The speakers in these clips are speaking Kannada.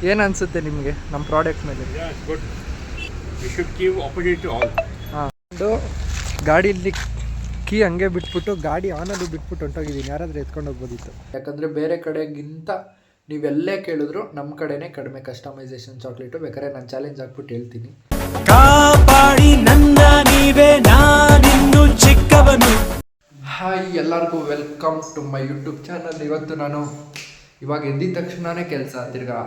ಏನು ಅನಿಸುತ್ತೆ ನಿಮಗೆ ನಮ್ಮ ಪ್ರಾಡಕ್ಟ್ ಮೇಲೆ? Good, we should give opportunity to all. ಗಾಡೀಲಿ ಕೀ ಹಂಗೆ ಬಿಟ್ಬಿಟ್ಟು ಗಾಡಿ ಆನಲ್ಲಿ ಬಿಟ್ಬಿಟ್ಟು ಹೊಂಟೋಗಿದ್ದೀನಿ. ಯಾರಾದರೂ ಎತ್ಕೊಂಡು ಹೋಗ್ಬೋದಿತ್ತು. ಯಾಕಂದರೆ ಬೇರೆ ಕಡೆಗಿಂತ ನೀವೆಲ್ಲೇ ಕೇಳಿದ್ರು ನಮ್ಮ ಕಡೆನೇ ಕಡಿಮೆ ಕಸ್ಟಮೈಸೇಷನ್ ಚಾಕ್ಲೇಟು. ಬೇಕಾದ್ರೆ ನಾನು ಚಾಲೆಂಜ್ ಹಾಕ್ಬಿಟ್ಟು ಹೇಳ್ತೀನಿ. ಕಾಪಾಡಿ ನನ್ನ ನೀವೇ ನಾನಿನ್ನು ಚಿಕ್ಕವನು. ಹಾಯ್, ಎಲ್ಲರಿಗೂ welcome to my YouTube channel. ಇವತ್ತು ನಾನು ಇವಾಗ ಎದ್ದಿದ ತಕ್ಷಣವೇ ಕೆಲಸ ತಿರ್ಗಾ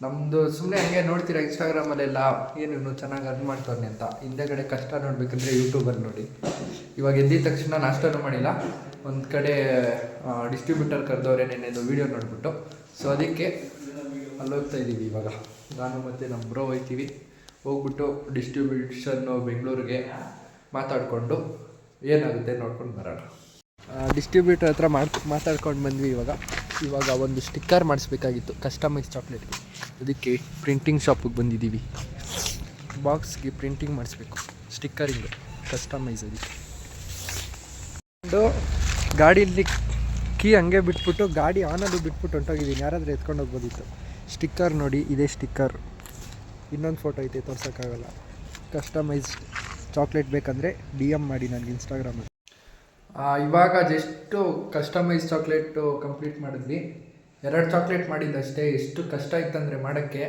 ನಮ್ಮದು ಸುಮ್ಮನೆ ಹಂಗೆ ನೋಡ್ತೀರಾ ಇನ್ಸ್ಟಾಗ್ರಾಮಲ್ಲೆಲ್ಲ ಏನೇನು ಚೆನ್ನಾಗಿ ಅರ್ನ್ ಮಾಡ್ತಾನೆ ಅಂತ. ಹಿಂದೆಗಡೆ ಕಷ್ಟ ನೋಡಬೇಕಂದ್ರೆ ಯೂಟ್ಯೂಬಲ್ಲಿ ನೋಡಿ. ಇವಾಗ ಎದ್ದಿದ ತಕ್ಷಣ ನಾಷ್ಟನೂ ಮಾಡಿಲ್ಲ. ಒಂದು ಕಡೆ ಡಿಸ್ಟ್ರಿಬ್ಯೂಟರ್ ಕರೆದವ್ರೆ ನೆನ್ನೆದು ವೀಡಿಯೋ ನೋಡಿಬಿಟ್ಟು. ಸೊ ಅದಕ್ಕೆ ಅಲ್ಲಿ ಹೋಗ್ತಾ ಇದ್ದೀವಿ. ಇವಾಗ ನಾನು ಮತ್ತು ನಮ್ಮ ಬ್ರೋ ಹೋಗ್ತೀವಿ. ಹೋಗ್ಬಿಟ್ಟು ಡಿಸ್ಟ್ರಿಬ್ಯೂಷನ್ನು ಬೆಂಗಳೂರಿಗೆ ಮಾತಾಡಿಕೊಂಡು ಏನಾಗುತ್ತೆ ನೋಡ್ಕೊಂಡು ಬರೋಣ. ಡಿಸ್ಟ್ರಿಬ್ಯೂಟರ್ ಹತ್ರ ಮಾತಾಡ್ಕೊಂಡು ಬಂದ್ವಿ. ಇವಾಗ ಒಂದು ಸ್ಟಿಕ್ಕರ್ ಮಾಡಿಸ್ಬೇಕಾಗಿತ್ತು ಕಸ್ಟಮೈಸ್ ಚಾಕ್ಲೇಟ್ಗೆ. ಅದಕ್ಕೆ ಪ್ರಿಂಟಿಂಗ್ ಶಾಪಿಗೆ ಬಂದಿದ್ದೀವಿ. ಬಾಕ್ಸ್ಗೆ ಪ್ರಿಂಟಿಂಗ್ ಮಾಡಿಸ್ಬೇಕು, ಸ್ಟಿಕ್ಕರಿಂಗು ಕಸ್ಟಮೈಸ್. ಅದಕ್ಕೆ ಗಾಡೀಲಿ ಕೀ ಹಂಗೆ ಬಿಟ್ಬಿಟ್ಟು ಗಾಡಿ ಆನಲ್ಲಿ ಬಿಟ್ಬಿಟ್ಟು ಹೊಂಟೋಗಿದ್ದೀನಿ. ಯಾರಾದರೂ ಎತ್ಕೊಂಡು ಹೋಗ್ಬೋದಿತ್ತು. ಸ್ಟಿಕ್ಕರ್ ನೋಡಿ, ಇದೇ ಸ್ಟಿಕ್ಕರ್. ಇನ್ನೊಂದು ಫೋಟೋ ಐತೆ, ತೋರ್ಸೋಕ್ಕಾಗಲ್ಲ. ಕಸ್ಟಮೈಸ್ ಚಾಕ್ಲೇಟ್ ಬೇಕಂದರೆ DM ಮಾಡಿ ನನಗೆ ಇನ್ಸ್ಟಾಗ್ರಾಮಲ್ಲಿ. ಇವಾಗ ಜಸ್ಟು ಕಸ್ಟಮೈಸ್ ಚಾಕ್ಲೇಟು ಕಂಪ್ಲೀಟ್ ಮಾಡಿದ್ವಿ. 2 ಚಾಕ್ಲೇಟ್ ಮಾಡಿದ್ದಷ್ಟೇ. ಎಷ್ಟು ಕಷ್ಟ ಇತ್ತಂದರೆ ಮಾಡೋಕ್ಕೆ,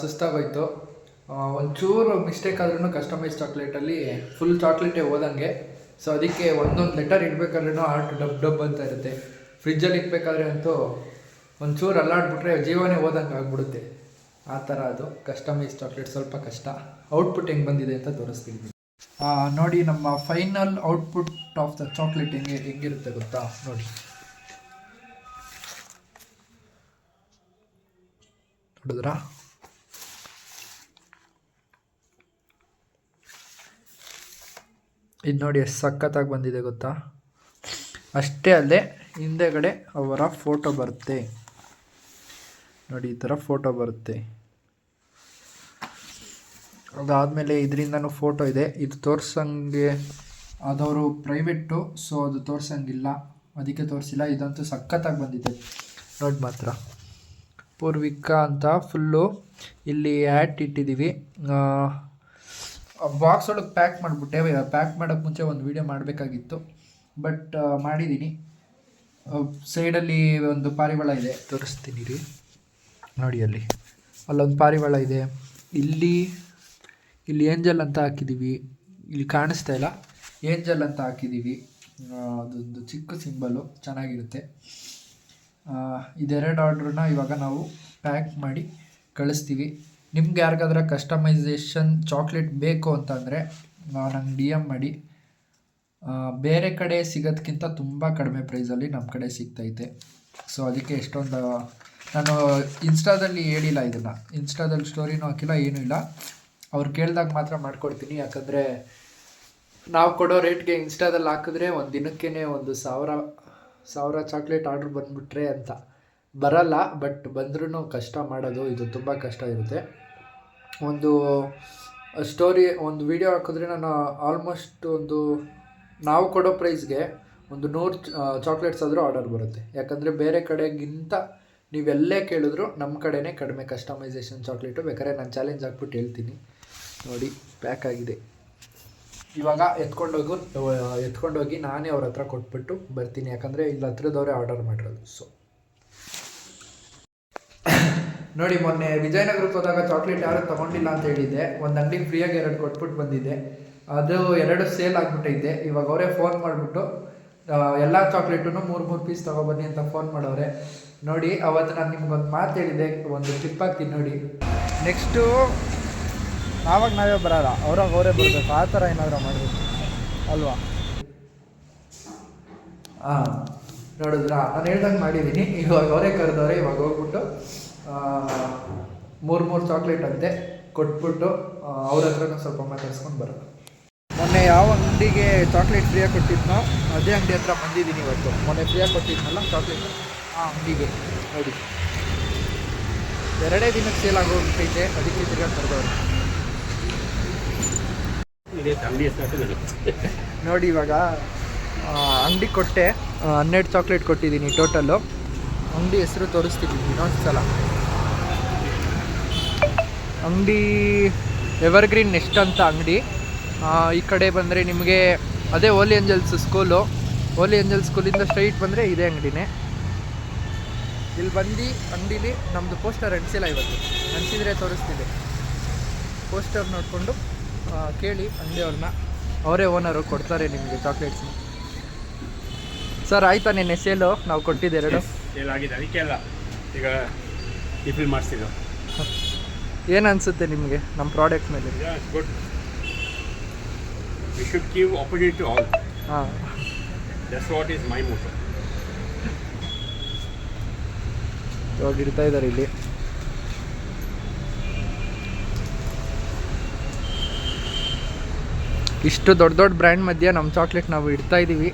ಸುಸ್ತಾಗೋಯ್ತು. ಒಂಚೂರು ಮಿಸ್ಟೇಕ್ ಆದ್ರೂ ಕಸ್ಟಮೈಸ್ ಚಾಕ್ಲೇಟಲ್ಲಿ ಫುಲ್ ಚಾಕ್ಲೇಟೇ ಓದಂಗೆ. ಸೊ ಅದಕ್ಕೆ ಒಂದೊಂದು ಲೆಟರ್ ಇಡಬೇಕಾದ್ರೂ ಆರ್ಟ್ ಡಬ್ ಅಂತ ಇರುತ್ತೆ. ಫ್ರಿಜ್ಜಲ್ಲಿ ಇಟ್ಬೇಕಾದ್ರೆ ಅಂತೂ ಒಂಚೂರು ಅಲ್ಲಾಡ್ಬಿಟ್ರೆ ಜೀವನೇ ಓದಂಗೆ ಆಗ್ಬಿಡುತ್ತೆ. ಆ ಥರ ಅದು ಕಸ್ಟಮೈಸ್ ಚಾಕ್ಲೇಟ್ ಸ್ವಲ್ಪ ಕಷ್ಟ. ಔಟ್ಪುಟ್ ಹೆಂಗೆ ಬಂದಿದೆ ಅಂತ ತೋರಿಸ್ತೀನಿ ನೋಡಿ. ನಮ್ಮ final output of the chocolate ಹೆಂಗಿರುತ್ತೆ ಗೊತ್ತಾ ನೋಡಿ. ನೋಡಿದ್ರಾ? ಇದು ನೋಡಿ ಎಷ್ಟು ಸಖತ್ತಾಗಿ ಬಂದಿದೆ ಗೊತ್ತಾ. ಅಷ್ಟೇ ಅಲ್ಲದೆ ಹಿಂದೆಗಡೆ ಅವರ ಫೋಟೋ ಬರುತ್ತೆ ನೋಡಿ. ಈ ಥರ ಫೋಟೋ ಬರುತ್ತೆ. ಅದಾದಮೇಲೆ ಇದರಿಂದನೂ ಫೋಟೋ ಇದೆ. ಇದು ತೋರ್ಸಂಗೆ ಅದವರು ಪ್ರೈವೇಟು, ಸೊ ಅದು ತೋರ್ಸಂಗಿಲ್ಲ, ಅದಕ್ಕೆ ತೋರಿಸಿಲ್ಲ. ಇದಂತೂ ಸಖತ್ತಾಗಿ ಬಂದಿದೆ ನೋಡಿ. ಮಾತ್ರ ಪೂರ್ವಿಕಾ ಅಂತ ಫುಲ್ಲು ಇಲ್ಲಿ ಆ್ಯಡ್ ಇಟ್ಟಿದ್ದೀವಿ. ಬಾಕ್ಸ್ ಒಳಗೆ ಪ್ಯಾಕ್ ಮಾಡಿಬಿಟ್ಟೆ. ಪ್ಯಾಕ್ ಮಾಡೋಕ್ಕೆ ಮುಂಚೆ ಒಂದು ವೀಡಿಯೋ ಮಾಡಬೇಕಾಗಿತ್ತು, ಬಟ್ ಮಾಡಿದ್ದೀನಿ. ಸೈಡಲ್ಲಿ ಒಂದು ಪಾರಿವಾಳ ಇದೆ, ತೋರಿಸ್ತೀನಿ ರೀ ನೋಡಿ. ಅಲ್ಲೊಂದು ಪಾರಿವಾಳ ಇದೆ. ಇಲ್ಲಿ ಏಂಜಲ್ ಅಂತ ಹಾಕಿದ್ದೀವಿ. ಇಲ್ಲಿ ಕಾಣಿಸ್ತಾ ಇಲ್ಲ, ಏಂಜಲ್ ಅಂತ ಹಾಕಿದ್ದೀವಿ. ಅದೊಂದು ಚಿಕ್ಕ ಸಿಂಬಲು, ಚೆನ್ನಾಗಿರುತ್ತೆ. ಇದೆರಡು ಆರ್ಡ್ರನ್ನ ಇವಾಗ ನಾವು ಪ್ಯಾಕ್ ಮಾಡಿ ಕಳಿಸ್ತೀವಿ. ನಿಮ್ಗೆ ಯಾರಿಗಾದ್ರೆ ಕಸ್ಟಮೈಸೇಷನ್ ಚಾಕ್ಲೇಟ್ ಬೇಕು ಅಂತಂದರೆ ನಂಗೆ DM ಮಾಡಿ. ಬೇರೆ ಕಡೆ ಸಿಗೋದಕ್ಕಿಂತ ತುಂಬ ಕಡಿಮೆ ಪ್ರೈಸಲ್ಲಿ ನಮ್ಮ ಕಡೆ ಸಿಗ್ತೈತೆ. ಸೊ ಅದಕ್ಕೆ ಎಷ್ಟೊಂದು ನಾನು ಇನ್ಸ್ಟಾದಲ್ಲಿ ಹೇಳಿಲ್ಲ, ಇದನ್ನು ಇನ್ಸ್ಟಾದಲ್ಲಿ ಸ್ಟೋರಿನೂ ಹಾಕಿಲ್ಲ, ಏನೂ ಇಲ್ಲ. ಅವ್ರು ಕೇಳಿದಾಗ ಮಾತ್ರ ಮಾಡಿಕೊಡ್ತೀನಿ. ಯಾಕಂದರೆ ನಾವು ಕೊಡೋ ರೇಟ್ಗೆ ಇನ್ಸ್ಟಾದಲ್ಲಿ ಹಾಕಿದ್ರೆ ಒಂದು ದಿನಕ್ಕೇ 1,000 ಚಾಕ್ಲೇಟ್ ಆರ್ಡ್ರ್ ಬಂದುಬಿಟ್ರೆ ಅಂತ ಬರಲ್ಲ. ಬಟ್ ಬಂದ್ರೂ ಕಷ್ಟ ಮಾಡೋದು, ಇದು ತುಂಬ ಕಷ್ಟ ಇರುತ್ತೆ. ಒಂದು ಸ್ಟೋರಿ, ಒಂದು ವಿಡಿಯೋ ಹಾಕಿದ್ರೆ ನಾನು ಆಲ್ಮೋಸ್ಟ್ ನಾವು ಕೊಡೋ ಪ್ರೈಸ್ಗೆ 100 ಚಾಕ್ಲೇಟ್ಸ್ ಆದರೂ ಆರ್ಡರ್ ಬರುತ್ತೆ. ಯಾಕಂದರೆ ಬೇರೆ ಕಡೆಗಿಂತ ನೀವೆಲ್ಲೇ ಕೇಳಿದ್ರು ನಮ್ಮ ಕಡೆನೇ ಕಡಿಮೆ ಕಸ್ಟಮೈಸೇಷನ್ ಚಾಕ್ಲೇಟು. ಬೇಕಾದ್ರೆ ನಾನು ಚಾಲೆಂಜ್ ಹಾಕ್ಬಿಟ್ಟು ಹೇಳ್ತೀನಿ ನೋಡಿ. ಪ್ಯಾಕ್ ಆಗಿದೆ. ಇವಾಗ ಎತ್ಕೊಂಡೋಗಿ ನಾನೇ ಅವ್ರ ಹತ್ರ ಕೊಟ್ಬಿಟ್ಟು ಬರ್ತೀನಿ. ಯಾಕಂದರೆ ಇಲ್ಲಿ ಹತ್ರದವರೇ ಆರ್ಡರ್ ಮಾಡಿರೋದು. ಸೊ ನೋಡಿ, ಮೊನ್ನೆ ವಿಜಯನಗರಕ್ಕೆ ಹೋದಾಗ ಚಾಕ್ಲೇಟ್ ಯಾರು ತೊಗೊಂಡಿಲ್ಲ ಅಂತ ಹೇಳಿದ್ದೆ. ಒಂದು ಅಂಗಡಿ ಫ್ರೀಯಾಗಿ 2 ಕೊಟ್ಬಿಟ್ಟು ಬಂದಿದ್ದೆ. ಅದು 2 ಸೇಲ್ ಆಗಿಬಿಟ್ಟೈತೆ. ಇವಾಗ ಅವರೇ ಫೋನ್ ಮಾಡಿಬಿಟ್ಟು ಎಲ್ಲ ಚಾಕ್ಲೇಟು 3 ಪೀಸ್ ತೊಗೊಬನ್ನಿ ಅಂತ ಫೋನ್ ಮಾಡೋರೆ ನೋಡಿ. ಅವತ್ತು ನಾನು ನಿಮ್ಗೊಂದು ಮಾತು ಹೇಳಿದ್ದೆ, ಒಂದು ಟಿಪ್ ಹಾಕ್ತೀನಿ ನೋಡಿ. ನೆಕ್ಸ್ಟು ನಾವೇ ಬರೋಲ್ಲ, ಅವರೇ ಬರಬೇಕು. ಆ ಥರ ಏನಾದರೂ ಮಾಡಬೇಕು ಅಲ್ವಾ? ನೋಡಿದ್ರಾ, ನಾನು ಹೇಳ್ದಂಗೆ ಮಾಡಿದ್ದೀನಿ. ಇವಾಗ ಅವರೇ ಕರೆದವ್ರೆ. ಇವಾಗ ಹೋಗ್ಬಿಟ್ಟು 3 ಚಾಕ್ಲೇಟ್ ಅಂತೆ ಕೊಟ್ಬಿಟ್ಟು ಅವ್ರ ಹತ್ರನೂ ಸ್ವಲ್ಪ ಮಾತಾಡ್ಸ್ಕೊಂಡು ಬರೋಣ. ಮೊನ್ನೆ ಯಾವ ಅಂಗಡಿಗೆ ಚಾಕ್ಲೇಟ್ ಫ್ರೀಯಾಗಿ ಕೊಟ್ಟಿದ್ನೋ ಅದೇ ಅಂಗಡಿ ಹತ್ರ ಬಂದಿದ್ದೀನಿ ಇವತ್ತು. ಮೊನ್ನೆ ಫ್ರೀಯಾಗಿ ಕೊಟ್ಟಿದ್ನಲ್ಲ ಚಾಕ್ಲೇಟ್, ಆ ಅಂಗಡಿಗೆ ನೋಡಿ. 2 ದಿನಕ್ಕೆ ಸೇಲ್ ಆಗೋಗ್ಬಿಟ್ಟೈತೆ. ಅದಕ್ಕೆ ತಿರ್ಗಾ ಕರೆದವ್ರು ನೋಡಿ. ಇವಾಗ ಅಂಗಡಿ ಕೊಟ್ಟೆ, 12 ಚಾಕ್ಲೇಟ್ ಕೊಟ್ಟಿದ್ದೀನಿ ಟೋಟಲ್ಲು. ಅಂಗಡಿ ಹೆಸರು ತೋರಿಸ್ತಿದ್ದೀನಿ ಇನ್ನೊಂದು ಸಲ. ಅಂಗಡಿ ಎವರ್ಗ್ರೀನ್ ನೆಸ್ಟ್ ಅಂತ ಅಂಗಡಿ. ಈ ಕಡೆ ಬಂದರೆ ನಿಮಗೆ ಅದೇ ಹೋಲಿ ಏಂಜಲ್ಸ್ ಸ್ಕೂಲು. ಹೋಲಿ ಏಂಜಲ್ಸ್ ಸ್ಕೂಲಿಂದ ಸ್ಟ್ರೈಟ್ ಬಂದರೆ ಇದೇ ಅಂಗಡಿನೇ. ಇಲ್ಲಿ ಬಂದು ಅಂಗಡೀಲಿ ನಮ್ಮದು ಪೋಸ್ಟರ್ ಅಂಟಿಸಿಲ್ಲ, ಇವತ್ತು ಅಂಟಿಸಿದ್ರೆ ತೋರಿಸ್ತಿದೆ. ಪೋಸ್ಟರ್ ನೋಡಿಕೊಂಡು ಕೇಳಿ ಅಂಗಡಿಯವ್ರನ್ನ, ಅವರೇ ಓನರು, ಕೊಡ್ತಾರೆ ನಿಮಗೆ ಚಾಕ್ಲೇಟ್ಸ್ನ. ಸರ್ ಆಯಿತಾ ನಿನ್ನೆ ಸೇಲು ನಾವು ಕೊಟ್ಟಿದ್ದು 2? ಸೇಲ್ ಆಗಿದೆ, ಅದಕ್ಕೆ ಅಲ್ಲ ಈಗ ರಿಫಿಲ್ ಮಾಡಿಸಿದ್ದು. ಏನು ಅನಿಸುತ್ತೆ ನಿಮಗೆ ನಮ್ಮ ಪ್ರಾಡಕ್ಟ್ ಮೇಲೆ? Good. We should give opportunity to all. ಹಾಂ, that's what is my motto. ಇವಾಗ ಇಡ್ತಾ ಇದ್ದಾರೆ ಇಲ್ಲಿ. ಇಷ್ಟು ದೊಡ್ಡ ದೊಡ್ಡ ಬ್ರ್ಯಾಂಡ್ ಮಧ್ಯೆ ನಮ್ಮ ಚಾಕ್ಲೇಟ್ ನಾವು ಇಡ್ತಾ ಇದ್ದೀವಿ.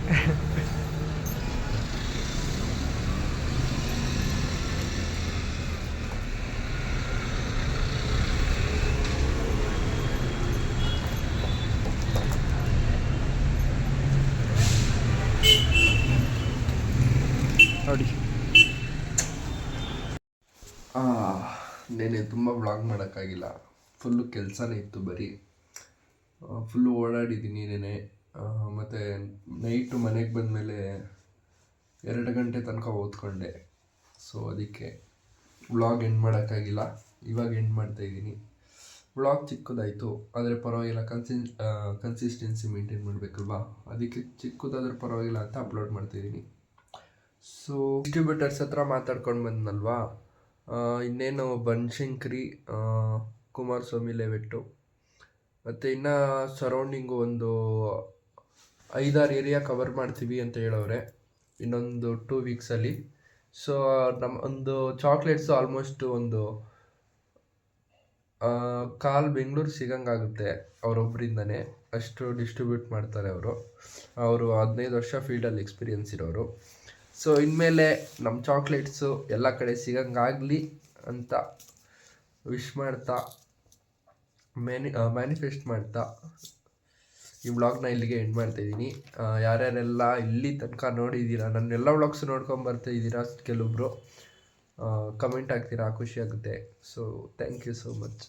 ನೋಡಿ, ನೆನೆ ತುಂಬ ವ್ಲಾಗ್ ಮಾಡೋಕ್ಕಾಗಿಲ್ಲ, ಫುಲ್ಲು ಕೆಲಸನೇ ಇತ್ತು. ಬರೀ ಫುಲ್ಲು ಓಡಾಡಿದ್ದೀನಿ ನೆನೆ. ಮತ್ತು ನೈಟು ಮನೆಗೆ ಬಂದಮೇಲೆ 2 ಗಂಟೆ ತನಕ ಓದ್ಕೊಂಡೆ. ಸೊ ಅದಕ್ಕೆ ವ್ಲಾಗ್ ಎಂಡ್ ಮಾಡೋಕ್ಕಾಗಿಲ್ಲ. ಇವಾಗ ಎಂಡ್ ಮಾಡ್ತಾಯಿದ್ದೀನಿ. ವ್ಲಾಗ್ ಚಿಕ್ಕದಾಯಿತು, ಆದರೆ ಪರವಾಗಿಲ್ಲ, ಕನ್ಸಿಸ್ಟೆನ್ಸಿ ಮೇಂಟೈನ್ ಮಾಡಬೇಕಲ್ವಾ, ಅದಕ್ಕೆ ಚಿಕ್ಕದಾದ್ರೆ ಪರವಾಗಿಲ್ಲ ಅಂತ ಅಪ್ಲೋಡ್ ಮಾಡ್ತಾಯಿದ್ದೀನಿ. ಸೊ ಡಿಸ್ಟ್ರಿಬ್ಯೂಟರ್ಸ್ ಹತ್ರ ಮಾತಾಡ್ಕೊಂಡು ಬಂದನಲ್ವಾ, ಇನ್ನೇನು ಬನಶಂಕರಿ, ಕುಮಾರಸ್ವಾಮಿ ಲೇಔಟು ಮತ್ತು ಇನ್ನು ಸರೌಂಡಿಂಗು ಒಂದು 5-6 ಏರಿಯಾ ಕವರ್ ಮಾಡ್ತೀವಿ ಅಂತ ಹೇಳೋರೆ ಇನ್ನೊಂದು 2 ವೀಕ್ಸಲ್ಲಿ. ಸೊ ನಮ್ಮ ಒಂದು ಚಾಕ್ಲೇಟ್ಸು ಆಲ್ಮೋಸ್ಟ್ ಒಂದು ಕಾಲು ಬೆಂಗಳೂರು ಸಿಗಂಗಾಗುತ್ತೆ ಅವರೊಬ್ಬರಿಂದನೇ. ಅಷ್ಟು ಡಿಸ್ಟ್ರಿಬ್ಯೂಟ್ ಮಾಡ್ತಾರೆ ಅವರು 15 ವರ್ಷ ಫೀಲ್ಡಲ್ಲಿ ಎಕ್ಸ್ಪೀರಿಯನ್ಸ್ ಇರೋರು. ಸೊ ಇನ್ಮೇಲೆ ನಮ್ಮ ಚಾಕ್ಲೇಟ್ಸು ಎಲ್ಲ ಕಡೆ ಸಿಗಂಗಾಗಲಿ ಅಂತ ವಿಶ್ ಮಾಡ್ತಾ, ಮ್ಯಾನಿಫೆಸ್ಟ್ ಮಾಡ್ತಾ ಈ ವ್ಲಾಗ್ನ ಇಲ್ಲಿಗೆ ಎಂಡ್ ಮಾಡ್ತಾಯಿದ್ದೀನಿ. ಯಾರ್ಯಾರೆಲ್ಲ ಇಲ್ಲಿ ತನಕ ನೋಡಿದ್ದೀರಾ, ನನ್ನೆಲ್ಲ ವ್ಲಾಗ್ಸ್ ನೋಡ್ಕೊಂಬರ್ತಾ ಇದ್ದೀರಾ, ಕೆಲವೊಬ್ಬರು ಕಮೆಂಟ್ ಹಾಕ್ತೀರಾ, ಖುಷಿ ಆಗುತ್ತೆ. So thank you so much.